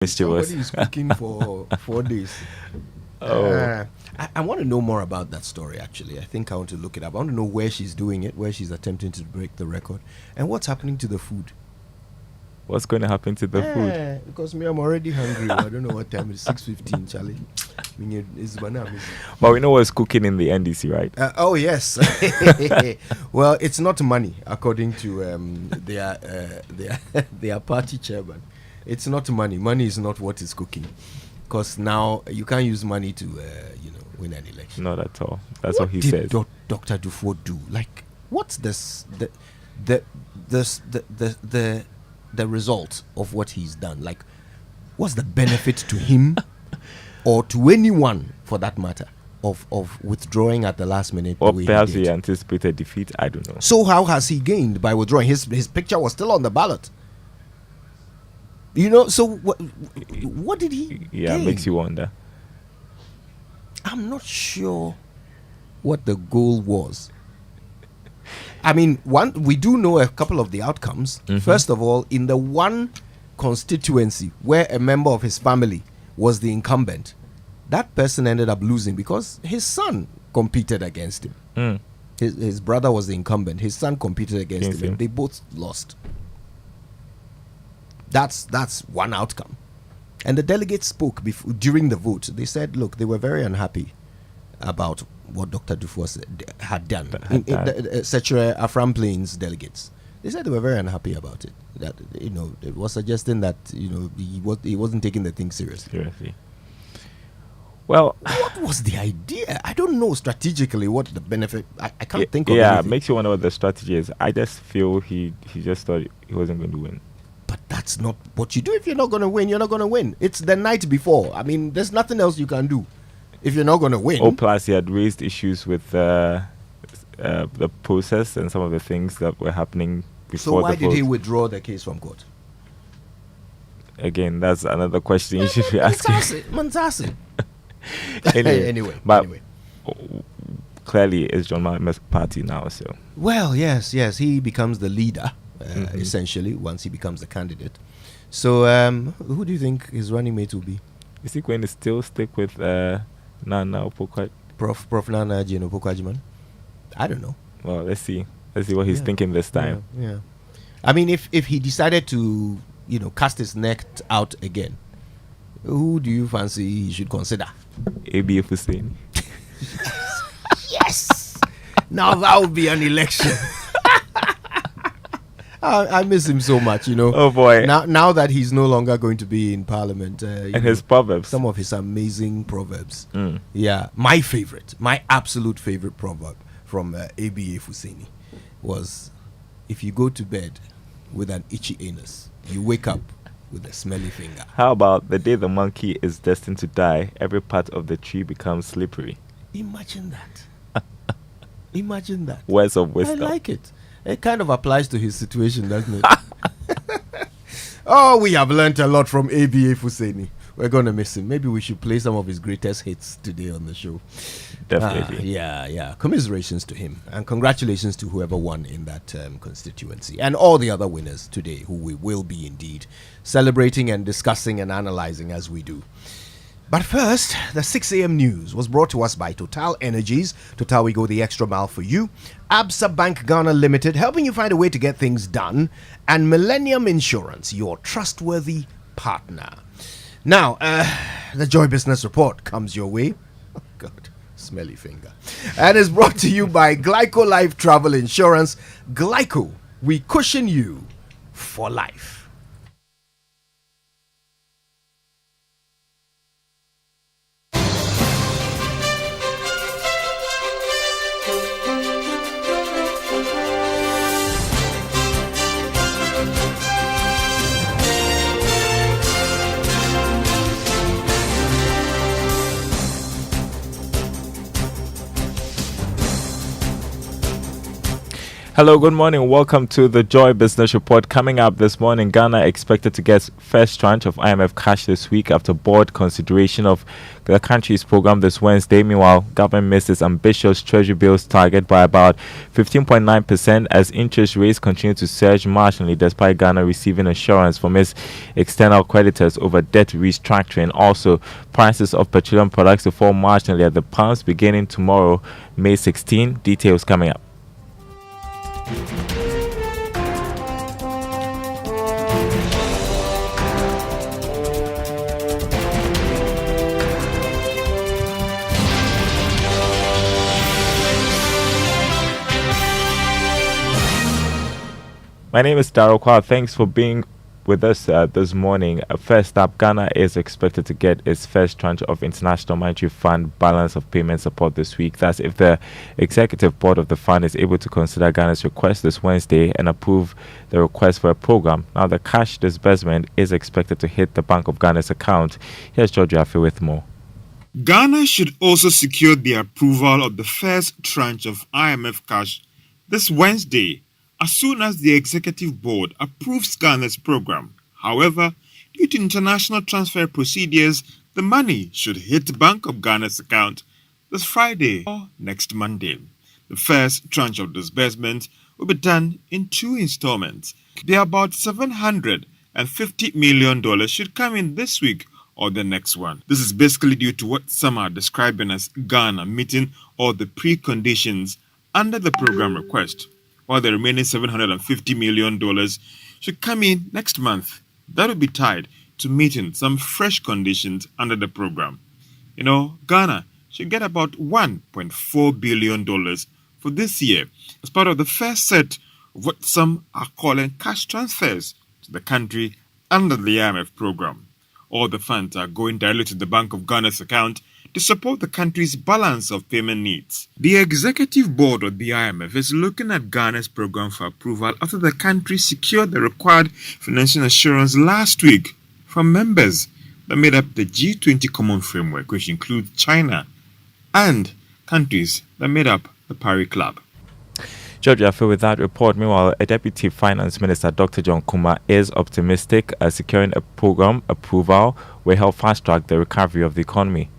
mischievous. Somebody is cooking for 4 days. Oh. I want to know more about that story, actually. I think I want to look it up. I want to know where she's doing it, where she's attempting to break the record, and what's happening to the food. What's going to happen to the food? Because me, I'm already hungry. I don't know what time it is. 6:15, Charlie. It's banana. But we know what's cooking in the NDC, right? Oh, yes. Well, it's not money, according to their party chairman. It's not money. Money is not what is cooking. Because now you can't use money to, win an election. Not at all. That's what he says. What did Dr. Dufour do? Like, what's this? The result of what he's done? Like, what's the benefit to him or to anyone, for that matter, of withdrawing at the last minute? Or perhaps he anticipated defeat. I don't know. So how has he gained by withdrawing? His picture was still on the ballot. So what did he gain? Makes you wonder. I'm not sure what the goal was. I mean, we do know a couple of the outcomes. Mm-hmm. First of all, in the one constituency where a member of his family was the incumbent, that person ended up losing because his son competed against him. Mm. His brother was the incumbent. His son competed against him. And they both lost. That's one outcome. And the delegates spoke during the vote. They said, look, they were very unhappy about what Dr. Dufour had done. Secretary Afram Plains delegates. They said they were very unhappy about it. That, it was suggesting that, he wasn't taking the thing seriously. Well, what was the idea? I don't know strategically what the benefit. I can't think of anything. Yeah, it makes you wonder what the strategy is. I just feel he just thought he wasn't going to win. But that's not what you do. If you're not going to win, you're not going to win. It's the night before. I mean, there's nothing else you can do if you're not going to win. Oh, plus he had raised issues with the process and some of the things that were happening before. So why did he withdraw the case from court? Again, that's another question you should be asking. Manzasi. Anyway. Clearly, it's John Mahama's party now. So. Well, yes, he becomes the leader. Essentially, once he becomes the candidate. So, who do you think his running mate will be? Is he going to still stick with Nana Opokwaj? Prof. Nana Jane Opokwajman? I don't know. Well, let's see what he's thinking this time. Yeah. I mean, if he decided to, cast his neck out again, who do you fancy he should consider? ABF Hussein. Yes! Now that would be an election. I miss him so much, Oh boy! Now that he's no longer going to be in Parliament, and his proverbs, some of his amazing proverbs. Mm. Yeah, my absolute favorite proverb from ABA Fuseni was, "If you go to bed with an itchy anus, you wake up with a smelly finger." How about the day the monkey is destined to die, every part of the tree becomes slippery? Imagine that. Imagine that. Words of wisdom. I like it. It kind of applies to his situation, doesn't it? Oh, we have learnt a lot from ABA Fuseni. We're going to miss him. Maybe we should play some of his greatest hits today on the show. Definitely. Yeah. Commiserations to him. And congratulations to whoever won in that constituency. And all the other winners today, who we will be indeed celebrating and discussing and analyzing as we do. But first, the 6 a.m. news was brought to us by Total Energies. Total, we go the extra mile for you. Absa Bank Ghana Limited, helping you find a way to get things done. And Millennium Insurance, your trustworthy partner. Now, the Joy Business Report comes your way. Oh, God, smelly finger. And is brought to you by Glyco Life Travel Insurance. Glyco, we cushion you for life. Hello, good morning. Welcome to the Joy Business Report. Coming up this morning, Ghana expected to get first tranche of IMF cash this week after board consideration of the country's program this Wednesday. Meanwhile, government missed its ambitious treasury bills target by about 15.9% as interest rates continue to surge marginally despite Ghana receiving assurance from its external creditors over debt restructuring. Also, prices of petroleum products to fall marginally at the pumps beginning tomorrow, May 16. Details coming up. My name is Daryl. Kwawu. Thanks for being with us this morning. First up, Ghana is expected to get its first tranche of International Monetary Fund balance of payment support this week. That's if the executive board of the fund is able to consider Ghana's request this Wednesday and approve the request for a program. Now, the cash disbursement is expected to hit the Bank of Ghana's account. Here's George Affe with more. Ghana should also secure the approval of the first tranche of IMF cash this Wednesday, as soon as the executive board approves Ghana's program. However, due to international transfer procedures, the money should hit Bank of Ghana's account this Friday or next Monday. The first tranche of disbursement will be done in 2 installments. The about $750 million should come in this week or the next one. This is basically due to what some are describing as Ghana meeting all the preconditions under the program request, while the remaining $750 million should come in next month. That will be tied to meeting some fresh conditions under the program. Ghana should get about $1.4 billion for this year as part of the first set of what some are calling cash transfers to the country under the IMF program. All the funds are going directly to the Bank of Ghana's account to support the country's balance of payment needs. The executive board of the IMF is looking at Ghana's program for approval after the country secured the required financial assurance last week from members that made up the G20 Common Framework, which includes China, and countries that made up the Paris Club. George Affe with that report. Meanwhile, a Deputy Finance Minister, Dr. John Kuma, is optimistic securing a program approval will help fast-track the recovery of the economy.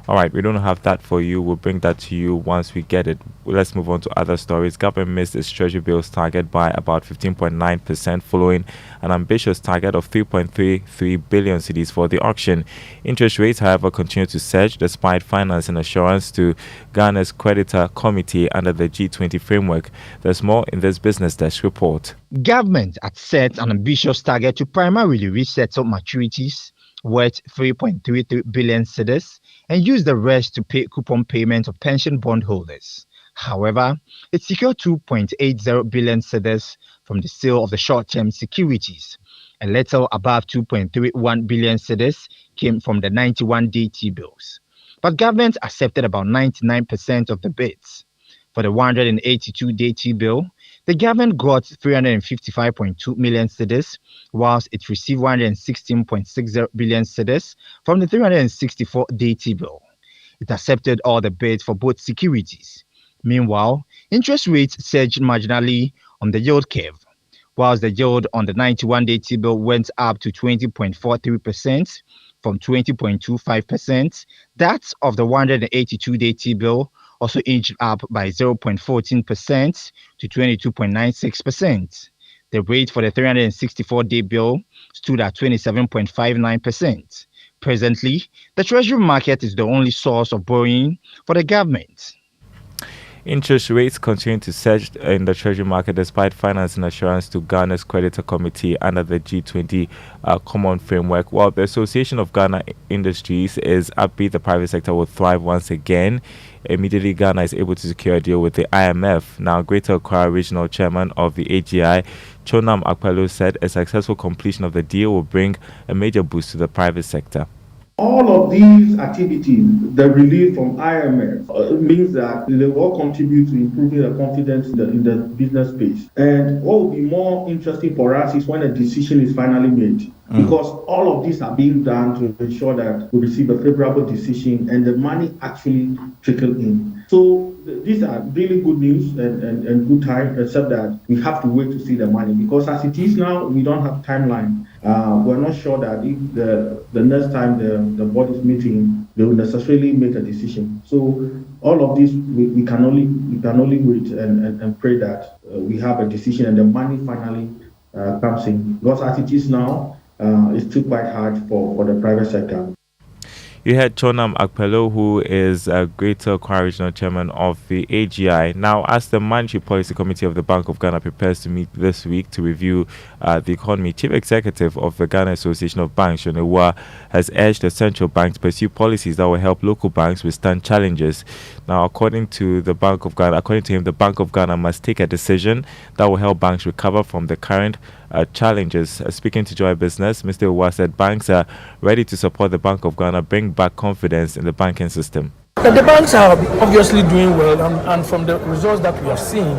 All right, we don't have that for you. We'll bring that to you once we get it. Let's move on to other stories. Government missed its treasury bills target by about 15.9% following an ambitious target of 3.33 billion cedis for the auction. Interest rates, however, continue to surge despite finance and assurance to Ghana's creditor committee under the G20 framework. There's more in this Business Desk report. Government had set an ambitious target to primarily resettle maturities worth 3.33 billion cedis and use the rest to pay coupon payments of pension bondholders. However, it secured 2.80 billion cedis from the sale of the short-term securities. A little above 2.31 billion cedis came from the 91-day T-bills. But government accepted about 99% of the bids. For the 182-day T-bill, the government got 355.2 million cedis, whilst it received 116.60 billion cedis from the 364-day T-bill. It accepted all the bids for both securities. Meanwhile, interest rates surged marginally on the yield curve. Whilst the yield on the 91-day T-bill went up to 20.43% from 20.25%, that of the 182-day T-bill also inched up by 0.14% to 22.96%. The rate for the 364-day bill stood at 27.59%. Presently, the treasury market is the only source of borrowing for the government. Interest rates continue to surge in the treasury market despite finance and assurance to Ghana's creditor committee under the G20 Common Framework. While the Association of Ghana Industries is upbeat the private sector will thrive once again, immediately Ghana is able to secure a deal with the IMF. Now, Greater Accra Regional Chairman of the AGI, Chonam Akpelu, said a successful completion of the deal will bring a major boost to the private sector. All of these activities, the relief from IMF, means that they will all contribute to improving the confidence in the business space. And what will be more interesting for us is when a decision is finally made. Because all of these are being done to ensure that we receive a favorable decision and the money actually trickle in. So these are really good news and good time, except that we have to wait to see the money. Because as it is now, we don't have timeline. We're not sure that if the next time the board is meeting, they will necessarily make a decision. So all of this, we can only wait and pray that we have a decision and the money finally comes in. Because as it is now, it's still quite hard for the private sector. You had Chonam Akpelo, who is a Greater Accra Regional Chairman of the AGI. Now, as the Monetary Policy Committee of the Bank of Ghana prepares to meet this week to review the economy, Chief Executive of the Ghana Association of Banks, John Ewa, has urged the central bank to pursue policies that will help local banks withstand challenges. Now, according to him, the Bank of Ghana must take a decision that will help banks recover from the current challenges. Speaking to Joy Business, Mr. Ewa said banks are ready to support the Bank of Ghana bring back confidence in the banking system. The banks are obviously doing well, and from the results that we have seen,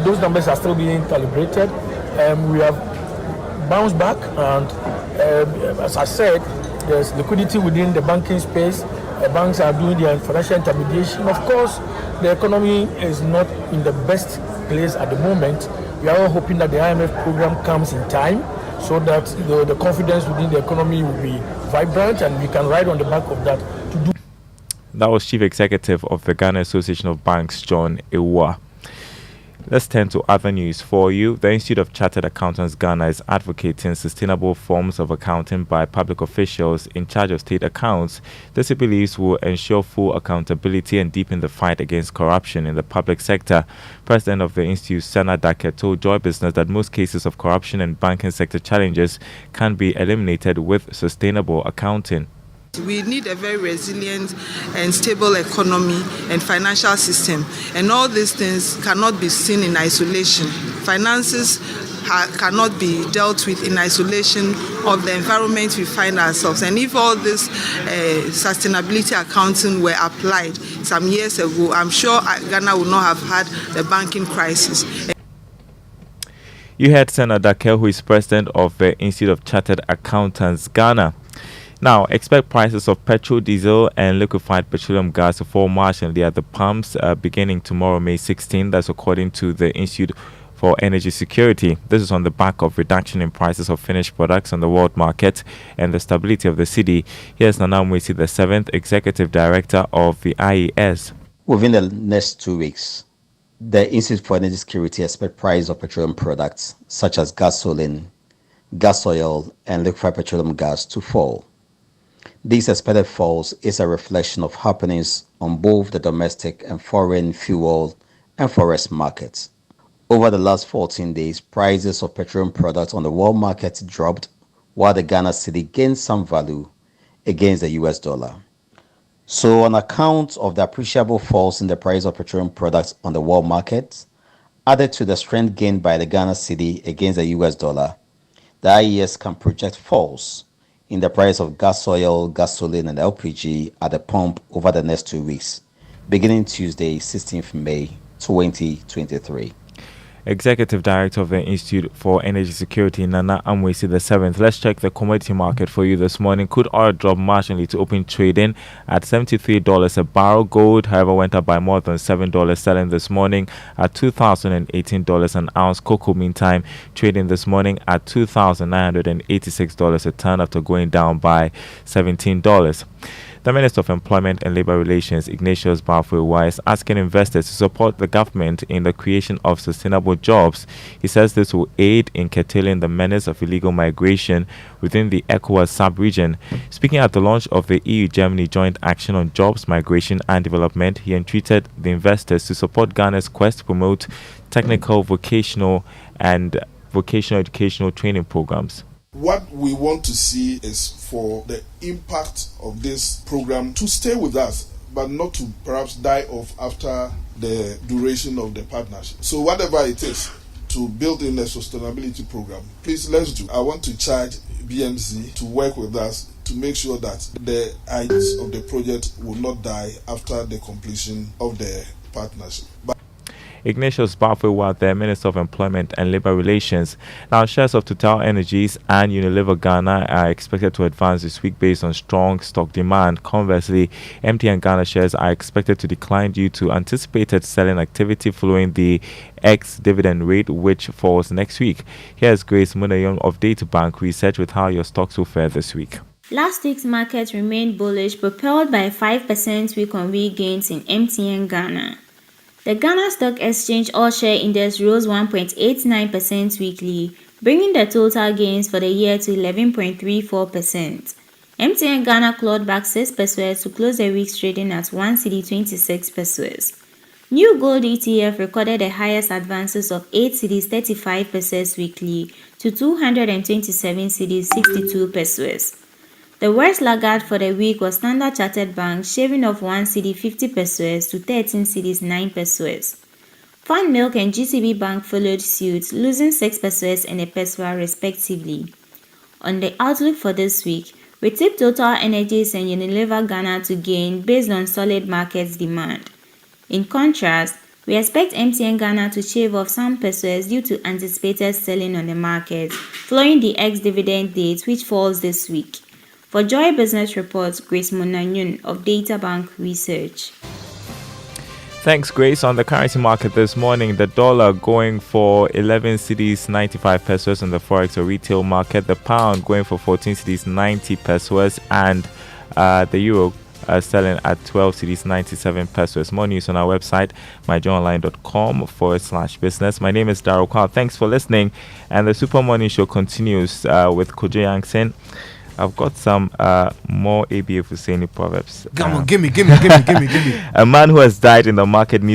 those numbers are still being calibrated. We have bounced back, and as I said, there's liquidity within the banking space. Banks are doing their financial intermediation. Of course, the economy is not in the best place at the moment. We are all hoping that the IMF program comes in time so that the confidence within the economy will be vibrant and we can ride on the back of that to do. That was Chief Executive of the Ghana Association of Banks, John Ewa. Let's turn to other news for you. The Institute of Chartered Accountants Ghana is advocating sustainable forms of accounting by public officials in charge of state accounts. This, it believes, will ensure full accountability and deepen the fight against corruption in the public sector. President of the Institute, Sana Dake, told Joy Business that most cases of corruption and banking sector challenges can be eliminated with sustainable accounting. We need a very resilient and stable economy and financial system, and all these things cannot be seen in isolation. Finances cannot be dealt with in isolation of the environment we find ourselves. And if all this sustainability accounting were applied some years ago, I'm sure Ghana would not have had the banking crisis. You heard Senator Daryl, who is president of the Institute of Chartered Accountants Ghana. Now, expect prices of petrol, diesel, and liquefied petroleum gas to fall marginally at the pumps beginning tomorrow, May 16. That's according to the Institute for Energy Security. This is on the back of reduction in prices of finished products on the world market and the stability of the city. Here's Nana Mwesi, the 7th Executive Director of the IES. Within the next 2 weeks, the Institute for Energy Security expect price of petroleum products such as gasoline, gas oil, and liquefied petroleum gas to fall. These expected falls is a reflection of happenings on both the domestic and foreign fuel and forex markets. Over the last 14 days, prices of petroleum products on the world market dropped, while the Ghana cedi gained some value against the US dollar. So on account of the appreciable falls in the price of petroleum products on the world market, added to the strength gained by the Ghana cedi against the US dollar, the IES can project falls in the price of gas oil, gasoline, and LPG at the pump over the next 2 weeks, beginning Tuesday, 16th May 2023. Executive Director of the Institute for Energy Security, Nana Mwesi, the 7th. Let's check the commodity market for you this morning. Crude oil dropped marginally to open trading at $73 a barrel. Gold, however, went up by more than $7, selling this morning at $2,018 an ounce. Cocoa, meantime, trading this morning at $2,986 a ton after going down by $17. The Minister of Employment and Labour Relations, Ignatius Bafo, is asking investors to support the government in the creation of sustainable jobs. He says this will aid in curtailing the menace of illegal migration within the ECOWAS sub-region. Speaking at the launch of the EU-Germany Joint Action on Jobs, Migration and Development, he entreated the investors to support Ghana's quest to promote technical, vocational educational training programs. What we want to see is for the impact of this program to stay with us, but not to perhaps die off after the duration of the partnership. So whatever it is to build in a sustainability program, please let's do. I want to charge BMC to work with us to make sure that the ideas of the project will not die after the completion of the partnership. Ignatius Bafewa, the Minister of Employment and Labour Relations. Now, shares of Total Energies and Unilever Ghana are expected to advance this week based on strong stock demand. Conversely, MTN Ghana shares are expected to decline due to anticipated selling activity following the ex-dividend rate, which falls next week. Here's Grace Munayon of DataBank Research with how your stocks will fare this week. Last week's market remained bullish, propelled by 5% week-on-week gains in MTN Ghana. The Ghana Stock Exchange All-Share Index rose 1.89% weekly, bringing the total gains for the year to 11.34%. MTN Ghana clawed back 6 pesos to close the week trading at 1 cedi 26 pesos. New Gold ETF recorded the highest advances of 8 cedis 35 pesos weekly to 227 cedis 62 pesos. The worst laggard for the week was Standard Chartered Bank, shaving off 1 cedi 50 pesos to 13 cedis 9 pesos. Fan Milk and GTB Bank followed suit, losing 6 pesos and a peso respectively. On the outlook for this week, we tip Total Energies and Unilever Ghana to gain based on solid market demand. In contrast, we expect MTN Ghana to shave off some pesos due to anticipated selling on the market, following the ex-dividend date which falls this week. For Joy Business Reports, Grace Monanyun of DataBank Research. Thanks, Grace. On the currency market this morning, the dollar going for 11 cedis 95 pesos on the forex or retail market, the pound going for 14 cedis 90 pesos, and the euro selling at 12 cedis 97 pesos. More news on our website, myjoyonline.com/business. My name is Daryl Kwawu. Thanks for listening, and the Super Morning Show continues with Kojo Yankson. I've got some more ABA Husseini proverbs. Come on, give me. A man who has died in the market needs